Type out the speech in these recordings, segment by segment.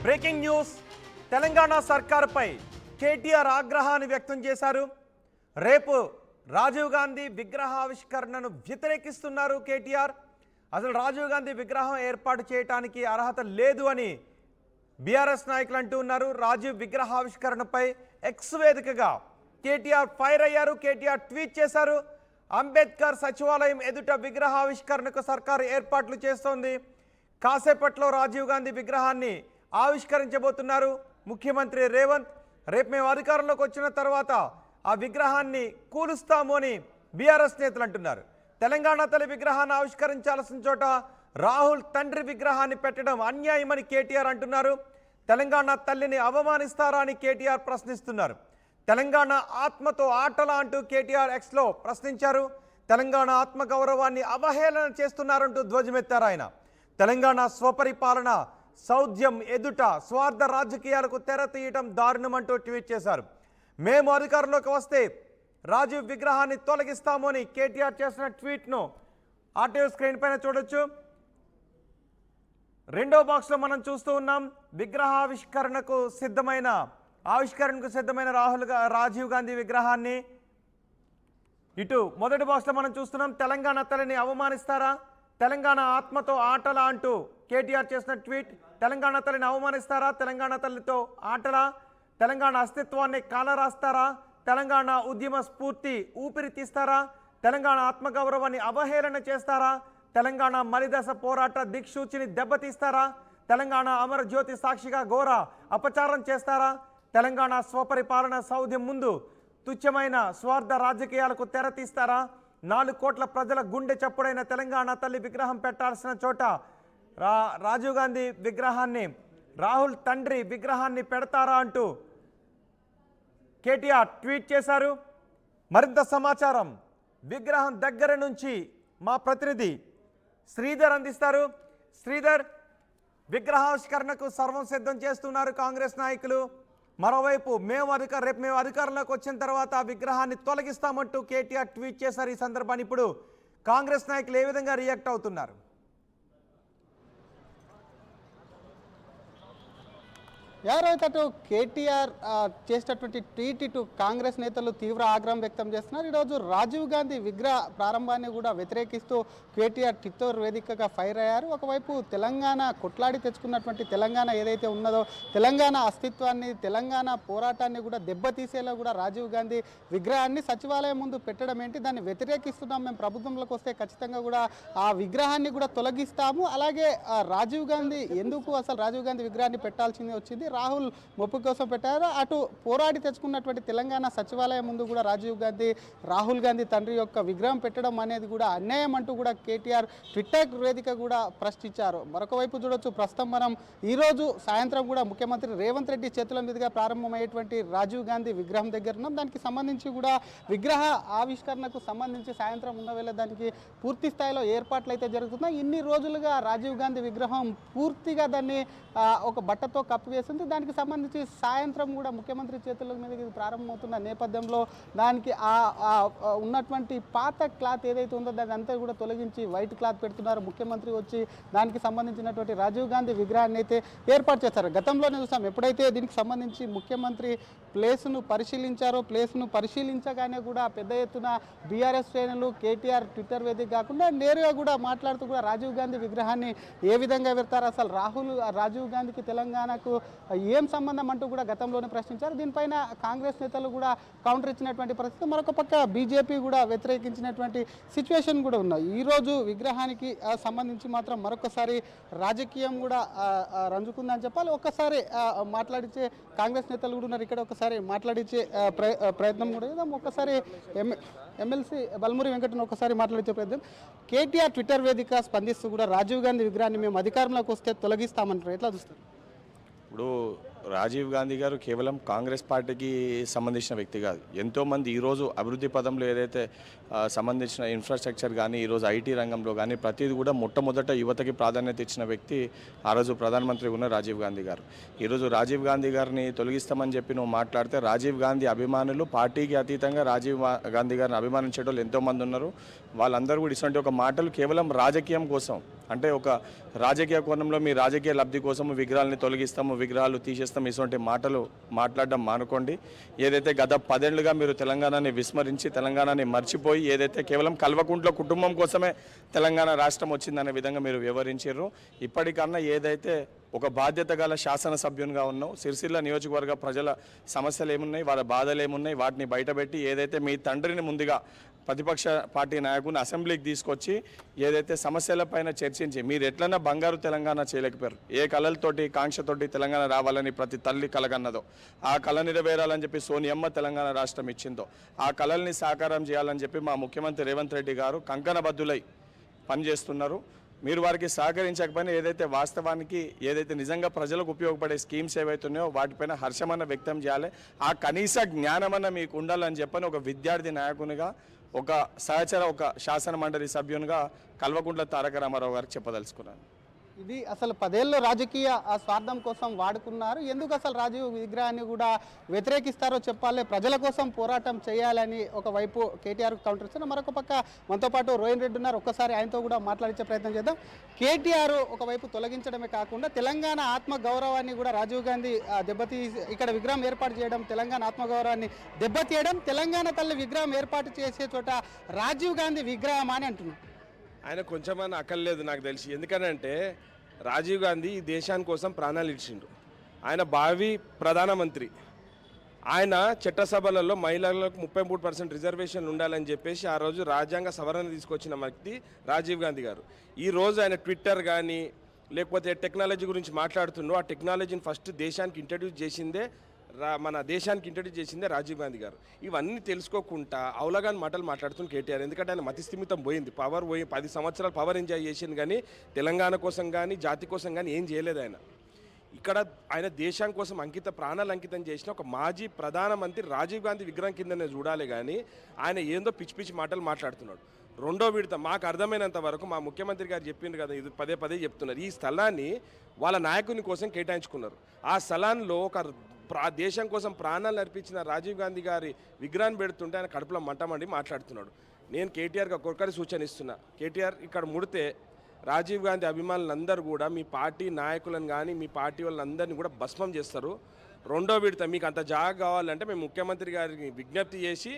Breaking news Telangana సర్కారుపై KTR ఆగ్రహాన్ని వ్యక్తం చేశారు. రేపు రాజీవ్ గాంధీ విగ్రహావిష్కరణను వ్యతిరేకిస్తున్నారు కేటీఆర్. అసలు రాజీవ్ గాంధీ విగ్రహం ఏర్పాటు చేయడానికి అర్హత లేదు అని బీఆర్ఎస్ నాయకులు అంటూ ఉన్నారు. రాజీవ్ విగ్రహావిష్కరణపై ఎక్స్ వేదికగా కేటీఆర్ ఫైర్ అయ్యారు. కేటీఆర్ ట్వీట్ చేశారు. అంబేద్కర్ సచివాలయం ఎదుట విగ్రహావిష్కరణకు సర్కారు ఏర్పాట్లు చేస్తోంది. కాసేపట్లో రాజీవ్ గాంధీ విగ్రహాన్ని ఆవిష్కరించబోతున్నారు ముఖ్యమంత్రి రేవంత్. రేపు మేము అధికారంలోకి వచ్చిన తర్వాత ఆ విగ్రహాన్ని కూలుస్తాము అని బీఆర్ఎస్ నేతలు అంటున్నారు. తెలంగాణ తల్లి విగ్రహాన్ని ఆవిష్కరించాల్సిన చోట రాహుల్ తండ్రి విగ్రహాన్ని పెట్టడం అన్యాయమని కేటీఆర్ అంటున్నారు. తెలంగాణ తల్లిని అవమానిస్తారా అని కేటీఆర్ ప్రశ్నిస్తున్నారు. తెలంగాణ ఆత్మతో ఆటలా అంటూ కేటీఆర్ ఎక్స్లో ప్రశ్నించారు. తెలంగాణ ఆత్మగౌరవాన్ని అవహేళన చేస్తున్నారంటూ ధ్వజమెత్తారు ఆయన. తెలంగాణ స్వపరిపాలన సౌధ్యం ఎదుట స్వార్థ రాజకీయాలకు తెర తీయటం దారుణమంటూ ట్వీట్ చేశారు. మేము అధికారంలోకి వస్తే రాజీవ్ విగ్రహాన్ని తొలగిస్తాము అని కేటీఆర్ చేసిన ట్వీట్ను ఆర్టీవీ స్క్రీన్ పైన చూడొచ్చు. రెండో బాక్స్లో మనం చూస్తూ ఉన్నాం. విగ్రహావిష్కరణకు సిద్ధమైన రాజీవ్ గాంధీ విగ్రహాన్ని. ఇటు మొదటి బాక్స్లో మనం చూస్తున్నాం. తెలంగాణ తల్లిని అవమానిస్తారా, తెలంగాణ ఆత్మతో ఆటలా అంటూ కేటీఆర్ చేసిన ట్వీట్. తెలంగాణ తల్లిని అవమానిస్తారా, తెలంగాణ తల్లితో ఆటలా, తెలంగాణ అస్తిత్వాన్ని కాలరాస్తారా, తెలంగాణ ఉద్యమ స్ఫూర్తి ఊపిరి తీస్తారా, తెలంగాణ ఆత్మగౌరవాన్ని అవహేళన చేస్తారా, తెలంగాణ మలిదశ పోరాట దిక్సూచిని దెబ్బతీస్తారా, తెలంగాణ అమరజ్యోతి సాక్షిగా ఘోర అపచారం చేస్తారా, తెలంగాణ స్వపరిపాలన సౌధ్యం ముందు తుచ్చమైన స్వార్థ రాజకీయాలకు తెరతీస్తారా, 4 కోట్ల ప్రజల గుండె చప్పుడైన తెలంగాణ తల్లి విగ్రహం పెట్టాల్సిన చోట రాజీవ్ గాంధీ విగ్రహాన్ని, రాహుల్ తండ్రి విగ్రహాన్ని పెడతారా అంటూ కేటీఆర్ ట్వీట్ చేశారు. మరింత సమాచారం విగ్రహం దగ్గర నుంచి మా ప్రతినిధి శ్రీధర్ అందిస్తారు. శ్రీధర్, విగ్రహావిష్కరణకు సర్వం సిద్ధం చేస్తున్నారు కాంగ్రెస్ నాయకులు. మరోవైపు రేపు మేము అధికారంలోకి వచ్చిన తర్వాత ఆ విగ్రహాన్ని తొలగిస్తామంటూ కేటీఆర్ ట్వీట్ చేశారు. ఈ సందర్భాన్ని ఇప్పుడు కాంగ్రెస్ నాయకులు ఏ విధంగా రియాక్ట్ అవుతున్నారు? ఎవరైతే కేటీఆర్ చేసినటువంటి ట్వీట్ ఇటు కాంగ్రెస్ నేతలు తీవ్ర ఆగ్రహం వ్యక్తం చేస్తున్నారు. ఈరోజు రాజీవ్ గాంధీ విగ్రహ ప్రారంభాన్ని కూడా వ్యతిరేకిస్తూ కేటీఆర్ ట్విట్టర్ వేదికగా ఫైర్ అయ్యారు. ఒకవైపు తెలంగాణ కొట్లాడి తెచ్చుకున్నటువంటి తెలంగాణ ఏదైతే ఉన్నదో, తెలంగాణ అస్తిత్వాన్ని, తెలంగాణ పోరాటాన్ని కూడా దెబ్బతీసేలా కూడా రాజీవ్ గాంధీ విగ్రహాన్ని సచివాలయం ముందు పెట్టడం ఏంటి, దాన్ని వ్యతిరేకిస్తున్నాం, మేము ప్రభుత్వంలోకి వస్తే ఖచ్చితంగా కూడా ఆ విగ్రహాన్ని కూడా తొలగిస్తాము. అలాగే రాజీవ్ గాంధీ ఎందుకు అసలు రాజీవ్ గాంధీ విగ్రహాన్ని పెట్టాల్సింది వచ్చింది, రాహుల్ మొప్పు కోసం పెట్టారు. అటు పోరాడి తెచ్చుకున్నటువంటి తెలంగాణ సచివాలయం ముందు కూడా రాహుల్ గాంధీ తండ్రి యొక్క విగ్రహం పెట్టడం అనేది కూడా అన్యాయం అంటూ కూడా కేటీఆర్ ట్విట్టర్ వేదిక కూడా ప్రశ్నించారు. మరొక వైపు చూడొచ్చు, ప్రస్తుతం మనం ఈరోజు సాయంత్రం కూడా ముఖ్యమంత్రి రేవంత్ రెడ్డి చేతుల మీదుగా ప్రారంభమయ్యేటువంటి రాజీవ్ గాంధీ విగ్రహం దగ్గర ఉన్నాం. దానికి సంబంధించి కూడా విగ్రహ ఆవిష్కరణకు సంబంధించి సాయంత్రం ఉన్న వేళ దానికి పూర్తి స్థాయిలో ఏర్పాట్లు అయితే జరుగుతున్నాయి. ఇన్ని రోజులుగా రాజీవ్ గాంధీ విగ్రహం పూర్తిగా దాన్ని ఒక బట్టతో కప్పివేసింది. దానికి సంబంధించి సాయంత్రం కూడా ముఖ్యమంత్రి చేతుల మీద ప్రారంభమవుతున్న నేపథ్యంలో దానికి ఉన్నటువంటి పాత క్లాత్ ఏదైతే ఉందో దాన్ని అంతా కూడా తొలగించి వైట్ క్లాత్ పెడుతున్నారు. ముఖ్యమంత్రి వచ్చి దానికి సంబంధించినటువంటి రాజీవ్ గాంధీ విగ్రహాన్ని అయితే ఏర్పాటు చేశారు. గతంలోనే చూసాం, ఎప్పుడైతే దీనికి సంబంధించి ముఖ్యమంత్రి ప్లేస్ను పరిశీలించగానే కూడా పెద్ద ఎత్తున బీఆర్ఎస్ శ్రేణులు కేటీఆర్ ట్విట్టర్ వేదిక కాకుండా నేరుగా కూడా మాట్లాడుతూ కూడా రాజీవ్ గాంధీ విగ్రహాన్ని ఏ విధంగా పెడతారు, అసలు రాజీవ్ గాంధీకి తెలంగాణకు ఏం సంబంధం అంటూ కూడా గతంలోనే ప్రశ్నించారు. దీనిపైన కాంగ్రెస్ నేతలు కూడా కౌంటర్ ఇచ్చినటువంటి పరిస్థితి, మరొక పక్క బీజేపీ కూడా వ్యతిరేకించినటువంటి సిచ్యువేషన్ కూడా ఉన్నాయి. ఈరోజు విగ్రహానికి సంబంధించి మాత్రం మరొకసారి రాజకీయం కూడా రంజుకుందని చెప్పాలి. ఒక్కసారి మాట్లాడించే కాంగ్రెస్ నేతలు కూడా ఉన్నారు ఇక్కడ, ఒకసారి మాట్లాడించే ప్రయత్నం కూడా చేద్దాం. ఒక్కసారి ఎమ్మెల్సీ బల్మూరి వెంకటను ఒకసారి మాట్లాడించే ప్రయత్నం. కేటీఆర్ ట్విట్టర్ వేదిక స్పందిస్తూ కూడా రాజీవ్ గాంధీ విగ్రహాన్ని మేము అధికారంలోకి వస్తే తొలగిస్తామంటారు, ఎట్లా చూస్తారు? ఇప్పుడు రాజీవ్ గాంధీ గారు కేవలం కాంగ్రెస్ పార్టీకి సంబంధించిన వ్యక్తి కాదు. ఎంతోమంది ఈరోజు అభివృద్ధి పదంలో ఏదైతే సంబంధించిన ఇన్ఫ్రాస్ట్రక్చర్ కానీ, ఈరోజు ఐటీ రంగంలో కానీ ప్రతిదీ కూడా మొట్టమొదట యువతకి ప్రాధాన్యత ఇచ్చిన వ్యక్తి ఆ రోజు ప్రధానమంత్రి ఉన్న రాజీవ్ గాంధీ గారు. ఈరోజు రాజీవ్ గాంధీ గారిని తొలగిస్తామని చెప్పి నువ్వు మాట్లాడితే, రాజీవ్ గాంధీ అభిమానులు పార్టీకి అతీతంగా రాజీవ్ గాంధీ గారిని అభిమానించే వాళ్ళు ఎంతోమంది ఉన్నారు. వాళ్ళందరూ కూడా ఇటువంటి ఒక మాటలు కేవలం రాజకీయం కోసం, అంటే ఒక రాజకీయ కోణంలో మీ రాజకీయ లబ్ధి కోసం విగ్రహాలని తొలగిస్తాము, విగ్రహాలు తీసేస్తాము, ఇటువంటి మాటలు మాట్లాడడం మానుకోండి. ఏదైతే గత 10 ఏళ్లుగా మీరు తెలంగాణని విస్మరించి, తెలంగాణని మర్చిపోయి, ఏదైతే కేవలం కల్వకుంట్ల కుటుంబం కోసమే తెలంగాణ రాష్ట్రం వచ్చిందనే విధంగా మీరు వివరించారు. ఇప్పటికన్నా ఏదైతే ఒక బాధ్యత గల శాసనసభ్యునిగా ఉన్నావు, సిరిసిల్ల నియోజకవర్గ ప్రజల సమస్యలు ఏమున్నాయి, వాళ్ళ బాధలు ఏమున్నాయి, వాటిని బయటపెట్టి ఏదైతే మీ తండ్రిని ముందుగా ప్రతిపక్ష పార్టీ నాయకుని అసెంబ్లీకి తీసుకొచ్చి ఏదైతే సమస్యలపైన చర్చించి మీరు ఎట్లన్నా బంగారు తెలంగాణ చేయలేకపోయారు. ఏ కళలతోటి కాంక్షతోటి తెలంగాణ రావాలని ప్రతి తల్లి కలగన్నదో, ఆ కళ నెరవేరాలని చెప్పి సోనియమ్మ తెలంగాణ రాష్ట్రం ఇచ్చిందో, ఆ కళల్ని సాకారం చేయాలని చెప్పి మా ముఖ్యమంత్రి రేవంత్ రెడ్డి గారు కంకణబద్దులై పనిచేస్తున్నారు. మీరు వారికి సహకరించకపోయినా ఏదైతే వాస్తవానికి ఏదైతే నిజంగా ప్రజలకు ఉపయోగపడే స్కీమ్స్ ఏవైతున్నాయో వాటిపైన హర్షమన్న వ్యక్తం చేయాలి. ఆ కనీస జ్ఞానమన్న మీకు ఉండాలని చెప్పని ఒక విద్యార్థి నాయకునిగా, ఒక సహచర, ఒక శాసన మండలి సభ్యునిగా కల్వకుంట్ల తారక రామారావు గారికి చెప్పదలుచుకున్నాను. ఇది అసలు 10 ఏళ్ళు రాజకీయ స్వార్థం కోసం వాడుకున్నారు. ఎందుకు అసలు రాజీవ్ విగ్రహాన్ని కూడా వ్యతిరేకిస్తారో చెప్పాలి, ప్రజల కోసం పోరాటం చేయాలని ఒకవైపు కేటీఆర్ కౌంటర్ ఇస్తున్నారు. మరొక పక్క మనతో పాటు రోహిన్ రెడ్డి ఉన్నారు. ఒక్కసారి ఆయనతో కూడా మాట్లాడించే ప్రయత్నం చేద్దాం. కేటీఆర్ ఒకవైపు తొలగించడమే కాకుండా తెలంగాణ ఆత్మ గౌరవాన్ని కూడా రాజీవ్ గాంధీ ఇక్కడ విగ్రహం ఏర్పాటు చేయడం, తెలంగాణ ఆత్మగౌరవాన్ని దెబ్బతీయడం, తెలంగాణ తల్లి విగ్రహం ఏర్పాటు చేసే చోట రాజీవ్ గాంధీ విగ్రహం అని అంటున్నాం. ఆయన కొంచెమన్నా అక్కర్లేదు నాకు తెలిసి. ఎందుకనంటే రాజీవ్ గాంధీ ఈ దేశాని కోసం ప్రాణాలు ఇచ్చిండు. ఆయన భావి ప్రధానమంత్రి. ఆయన చట్టసభలలో మహిళలకు 33% రిజర్వేషన్లు ఉండాలని చెప్పేసి ఆ రోజు రాజ్యాంగ సవరణ తీసుకొచ్చిన వ్యక్తి రాజీవ్ గాంధీ గారు. ఈ రోజు ఆయన ట్విట్టర్ కానీ లేకపోతే టెక్నాలజీ గురించి మాట్లాడుతుండో, ఆ టెక్నాలజీని ఫస్ట్ దేశానికి ఇంట్రడ్యూస్ చేసిందే మన దేశానికి ఇంట్రడ్యూస్ చేసిందే రాజీవ్ గాంధీ గారు. ఇవన్నీ తెలుసుకోకుండా అవలగాని మాటలు మాట్లాడుతున్న కేటీఆర్. ఎందుకంటే ఆయన మతిస్థిమితం పోయింది, పవర్ పోయి 10 సంవత్సరాలు పవర్ ఎంజాయ్ చేసింది, కానీ తెలంగాణ కోసం కానీ జాతి కోసం కానీ ఏం చేయలేదు ఆయన. ఇక్కడ ఆయన దేశం కోసం ప్రాణాలు అంకితం చేసిన ఒక మాజీ ప్రధానమంత్రి రాజీవ్ గాంధీ విగ్రహం కిందనే చూడాలి, కానీ ఆయన ఏందో పిచ్చి పిచ్చి మాటలు మాట్లాడుతున్నాడు. రెండో విడత మాకు అర్థమైనంత వరకు మా ముఖ్యమంత్రి గారు చెప్పింది కదా, ఇది పదే చెప్తున్నారు. ఈ స్థలాన్ని వాళ్ళ నాయకుని కోసం కేటాయించుకున్నారు. ఆ స్థలాల్లో ఒక దేశం కోసం ప్రాణాలు అర్పించిన రాజీవ్ గాంధీ గారి విగ్రహాన్ని పెడుతుంటే ఆయన కడుపులో మంటమండి మాట్లాడుతున్నాడు. నేను కేటీఆర్కి ఒక్కొక్కరి సూచన ఇస్తున్నా. కేటీఆర్ ఇక్కడ ముడితే రాజీవ్ గాంధీ అభిమానులందరూ కూడా మీ పార్టీ నాయకులను కానీ మీ పార్టీ వాళ్ళందరినీ కూడా భస్మం చేస్తారు. రెండో విడత మీకు అంత జాగా కావాలంటే మేము ముఖ్యమంత్రి గారికి విజ్ఞప్తి చేసి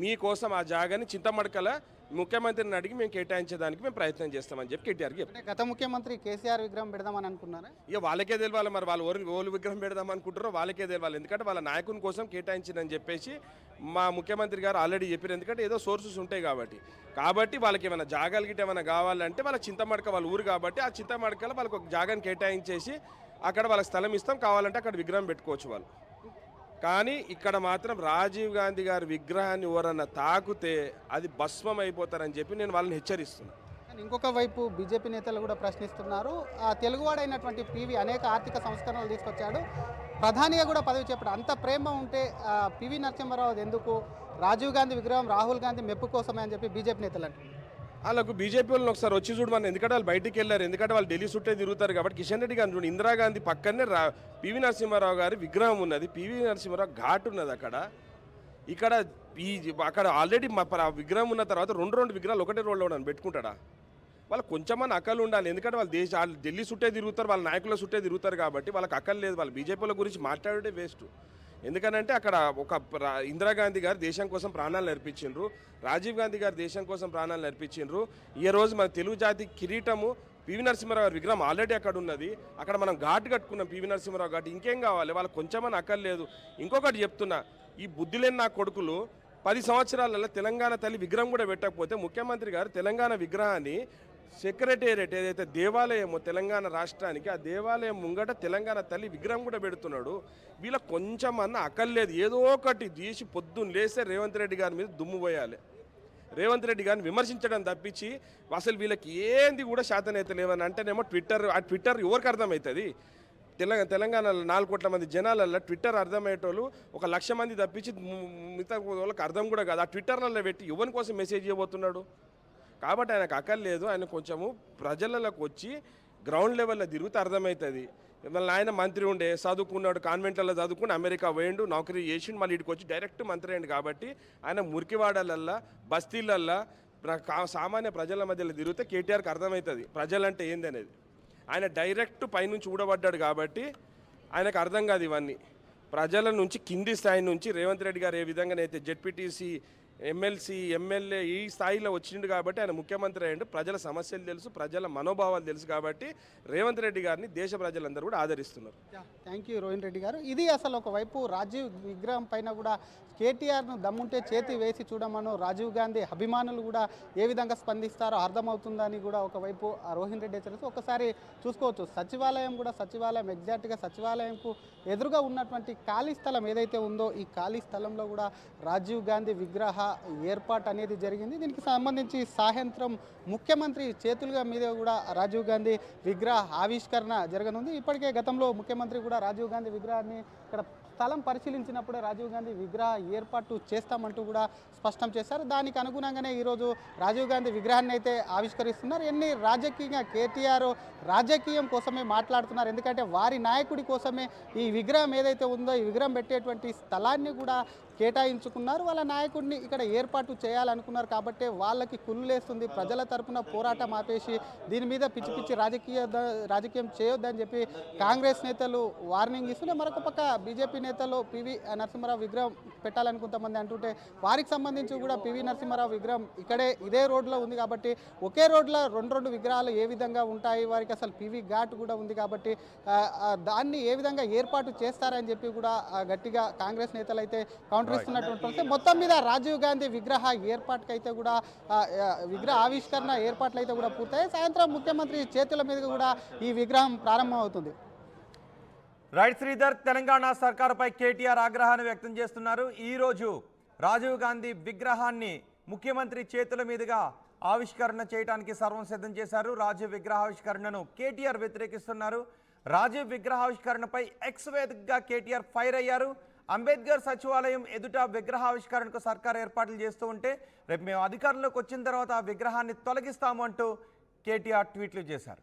మీకోసం ఆ జాగాని చింతమడకల ముఖ్యమంత్రిని అడిగి మేము కేటాయించేదానికి మేము ప్రయత్నం చేస్తామని చెప్పి కేటీఆర్కి చెప్పారు. గత ముఖ్యమంత్రి కేసీఆర్ విగ్రహం పెడదామని అనుకున్నారా? ఇక వాళ్ళకే తెలియాలి మరి, వాళ్ళు ఓళ్ళు విగ్రహం పెడదాం అనుకుంటారో వాళ్ళకే తెలియాలి. ఎందుకంటే వాళ్ళ నాయకుని కోసం కేటాయించిందని చెప్పేసి మా ముఖ్యమంత్రి గారు ఆల్రెడీ చెప్పారు. ఎందుకంటే ఏదో సోర్సెస్ ఉంటాయి కాబట్టి వాళ్ళకి ఏమైనా జాగాలు గిట్ట ఏమైనా కావాలంటే వాళ్ళ చింతమడక వాళ్ళ ఊరు కాబట్టి ఆ చింతమడకలో వాళ్ళకి ఒక జాగాని కేటాయించేసి అక్కడ వాళ్ళకి స్థలం ఇస్తాం, కావాలంటే అక్కడ విగ్రహం పెట్టుకోవచ్చు వాళ్ళు. కానీ ఇక్కడ మాత్రం రాజీవ్ గాంధీ గారి విగ్రహాన్ని ఎవరన్నా తాకితే అది భస్మం అయిపోతారని చెప్పి నేను వాళ్ళని హెచ్చరిస్తున్నాను. కానీ ఇంకొక వైపు బీజేపీ నేతలు కూడా ప్రశ్నిస్తున్నారు. ఆ తెలుగువాడైనటువంటి పివి అనేక ఆర్థిక సంస్కరణలు తీసుకొచ్చాడు, ప్రధానిగా కూడా పదవి చెప్పాడు. అంత ప్రేమ ఉంటే పివి నరసింహారావు ఎందుకు, రాజీవ్ గాంధీ విగ్రహం రాహుల్ గాంధీ మెప్పు కోసమే అని చెప్పి బీజేపీ నేతలు అంటున్నారు. వాళ్ళకు బీజేపీ వాళ్ళని ఒకసారి వచ్చి చూడమని. ఎందుకంటే వాళ్ళు బయటికి వెళ్ళారు, ఎందుకంటే వాళ్ళు ఢిల్లీ చుట్టే తిరుగుతారు కాబట్టి. కిషన్ రెడ్డి గారిని చూడండి, ఇందిరాగాంధీ పక్కనే పివి నరసింహారావు గారి విగ్రహం ఉన్నది, పివి నరసింహారావు ఘాట్ ఉన్నది అక్కడ ఆల్రెడీ విగ్రహం ఉన్న తర్వాత రెండు విగ్రహాలు ఒకటే రోడ్లో పెట్టుకుంటాడా? వాళ్ళకి కొంచెమన్నా అక్కలు ఉండాలి. ఎందుకంటే వాళ్ళు ఢిల్లీ చుట్టే తిరుగుతారు, వాళ్ళ నాయకుల చుట్టే తిరుగుతారు కాబట్టి వాళ్ళకి అక్కలు లేదు. వాళ్ళు బీజేపీల గురించి మాట్లాడే వేస్ట్. ఎందుకనంటే అక్కడ ఒక ఇందిరాగాంధీ గారు దేశం కోసం ప్రాణాలు అర్పించిండ్రు, రాజీవ్ గాంధీ గారు దేశం కోసం ప్రాణాలు అర్పించిండ్రు. ఈ రోజు మన తెలుగు జాతి కిరీటము పివి నరసింహారావు గారి విగ్రహం ఆల్రెడీ అక్కడ ఉన్నది. అక్కడ మనం ఘాటు కట్టుకున్నాం, పివి నరసింహారావు ఘాటు. ఇంకేం కావాలి? వాళ్ళకి కొంచెమని అక్కర్లేదు. ఇంకొకటి చెప్తున్నా, ఈ బుద్ధి లేని నా కొడుకులు 10 సంవత్సరాలలో తెలంగాణ తల్లి విగ్రహం కూడా పెట్టకపోతే ముఖ్యమంత్రి గారు తెలంగాణ విగ్రహాన్ని సెక్రటేరియట్ ఏదైతే దేవాలయమో తెలంగాణ రాష్ట్రానికి, ఆ దేవాలయం ముంగట తెలంగాణ తల్లి విగ్రహం కూడా పెడుతున్నాడు. వీళ్ళకి కొంచెం అన్న అక్కర్లేదు. ఏదో ఒకటి తీసి పొద్దున్న లేస్తే రేవంత్ రెడ్డి గారి మీద దుమ్ము పోయాలి, రేవంత్ రెడ్డి గారిని విమర్శించడం తప్పించి అసలు వీళ్ళకి ఏంది కూడా శాతనైతే లేవని అంటేనేమో ట్విట్టర్ ఎవరికి అర్థమవుతుంది? తెలంగాణలో 4 కోట్ల మంది జనాలలో ట్విట్టర్ అర్థమయ్యేటోళ్ళు 1,00,000 మంది తప్పించి మిగతా వాళ్ళకి అర్థం కూడా కాదు. ఆ ట్విట్టర్లలో పెట్టి ఎవరి కోసం మెసేజ్ ఇవ్వబోతున్నాడు? కాబట్టి ఆయనకు అక్కలు లేదు. ఆయన కొంచెము ప్రజలలోకి వచ్చి గ్రౌండ్ లెవెల్లో తిరిగితే అర్థమవుతుంది. మళ్ళీ ఆయన మంత్రి ఉండే, చదువుకున్నాడు, కాన్వెంట్లలో చదువుకుని అమెరికా పోయిండు, నౌకరీ చేసిండు, మళ్ళీ ఇక్కడికి వచ్చి డైరెక్ట్ మంత్రి అయ్యిండు. కాబట్టి ఆయన మురికివాడలల్లా, బస్తీలల్లా, సామాన్య ప్రజల మధ్యలో తిరిగితే కేటీఆర్కి అర్థమవుతుంది ప్రజలంటే ఏంది అనేది. ఆయన డైరెక్ట్ పైనుంచి ఊడబడ్డాడు కాబట్టి ఆయనకు అర్థం కాదు ఇవన్నీ. ప్రజల నుంచి కింది స్థాయి నుంచి రేవంత్ రెడ్డి గారు ఏ విధంగానైతే జెడ్పీటీసీ, ఎమ్మెల్సీ, ఎమ్మెల్యే ఈ స్థాయిలో వచ్చిండు కాబట్టి ఆయన ముఖ్యమంత్రి అయ్యిండు. ప్రజల సమస్యలు తెలుసు, ప్రజల మనోభావాలు తెలుసు కాబట్టి రేవంత్ రెడ్డి గారిని దేశ ప్రజలందరూ కూడా ఆదరిస్తున్నారు. థ్యాంక్ యూ రోహిన్ రెడ్డి గారు. ఇది అసలు ఒకవైపు రాజీవ్ విగ్రహం పైన కూడా కేటీఆర్ను దమ్ముంటే చేతి వేసి చూడమను రాజీవ్ గాంధీ అభిమానులు కూడా ఏ విధంగా స్పందిస్తారో అర్థమవుతుందని కూడా ఒకవైపు రోహిన్ రెడ్డి తెలుసు. ఒకసారి చూసుకోవచ్చు, సచివాలయం ఎగ్జాక్ట్గా సచివాలయంకు ఎదురుగా ఉన్నటువంటి ఖాళీ స్థలం ఏదైతే ఉందో ఈ ఖాళీ స్థలంలో కూడా రాజీవ్ గాంధీ విగ్రహ ఏర్పాటు అనేది జరిగింది. దీనికి సంబంధించి సాయంత్రం ముఖ్యమంత్రి చేతులుగా మీద కూడా రాజీవ్ గాంధీ విగ్రహ ఆవిష్కరణ జరగనుంది. ఇప్పటికే గతంలో ముఖ్యమంత్రి కూడా రాజీవ్ గాంధీ విగ్రహాన్ని ఇక్కడ స్థలం పరిశీలించినప్పుడే రాజీవ్ గాంధీ విగ్రహ ఏర్పాటు చేస్తామంటూ కూడా స్పష్టం చేశారు. దానికి అనుగుణంగానే ఈరోజు రాజీవ్ గాంధీ విగ్రహాన్ని అయితే ఆవిష్కరిస్తున్నారు. ఎన్ని రాజకీయంగా కేటీఆర్ రాజకీయం కోసమే మాట్లాడుతున్నారు. ఎందుకంటే వారి నాయకుడి కోసమే ఈ విగ్రహం ఏదైతే ఉందో ఈ విగ్రహం పెట్టేటువంటి స్థలాన్ని కూడా కేటాయించుకున్నారు. వాళ్ళ నాయకుడిని ఇక్కడ ఏర్పాటు చేయాలనుకున్నారు కాబట్టి వాళ్ళకి కుళ్ళేస్తుంది. ప్రజల తరపున పోరాటం ఆపేసి దీని మీద పిచ్చి పిచ్చి రాజకీయం చేయొద్దని చెప్పి కాంగ్రెస్ నేతలు వార్నింగ్ ఇస్తుంటే, మరొక పక్క బీజేపీ నేతలు పివి నరసింహారావు విగ్రహం పెట్టాలని కొంతమంది అంటుంటే, వారికి సంబంధించి కూడా పివి నరసింహారావు విగ్రహం ఇదే రోడ్లో ఉంది కాబట్టి ఒకే రోడ్లో రెండు విగ్రహాలు ఏ విధంగా ఉంటాయి, వారికి అసలు పివి ఘాట్ కూడా ఉంది కాబట్టి దాన్ని ఏ విధంగా ఏర్పాటు చేస్తారని చెప్పి కూడా గట్టిగా కాంగ్రెస్ నేతలు అయితే కౌంటర్ ఇస్తున్నటువంటి మొత్తం మీద రాజీవ్ గాంధీ విగ్రహ ఏర్పాటుకైతే కూడా విగ్రహ ఆవిష్కరణ ఏర్పాట్లు అయితే కూడా పూర్తయి సాయంత్రం ముఖ్యమంత్రి చేతుల మీద కూడా ఈ విగ్రహం ప్రారంభం అవుతుంది. రైట్ శ్రీధర్, తెలంగాణ సర్కారుపై కేటీఆర్ ఆగ్రహాన్ని వ్యక్తం చేస్తున్నారు. ఈరోజు రాజీవ్ గాంధీ విగ్రహాన్ని ముఖ్యమంత్రి చేతుల మీదుగా ఆవిష్కరణ చేయడానికి సర్వం సిద్ధం చేశారు. రాజీవ్ విగ్రహావిష్కరణను కేటీఆర్ వ్యతిరేకిస్తున్నారు. రాజీవ్ విగ్రహావిష్కరణపై ఎక్స్ వేదికగా కేటీఆర్ ఫైర్ అయ్యారు. అంబేద్కర్ సచివాలయం ఎదుట విగ్రహావిష్కరణకు సర్కారు ఏర్పాట్లు చేస్తూ ఉంటే రేపు మేము అధికారంలోకి వచ్చిన తర్వాత ఆ విగ్రహాన్ని తొలగిస్తాము అంటూ కేటీఆర్ ట్వీట్లు చేశారు.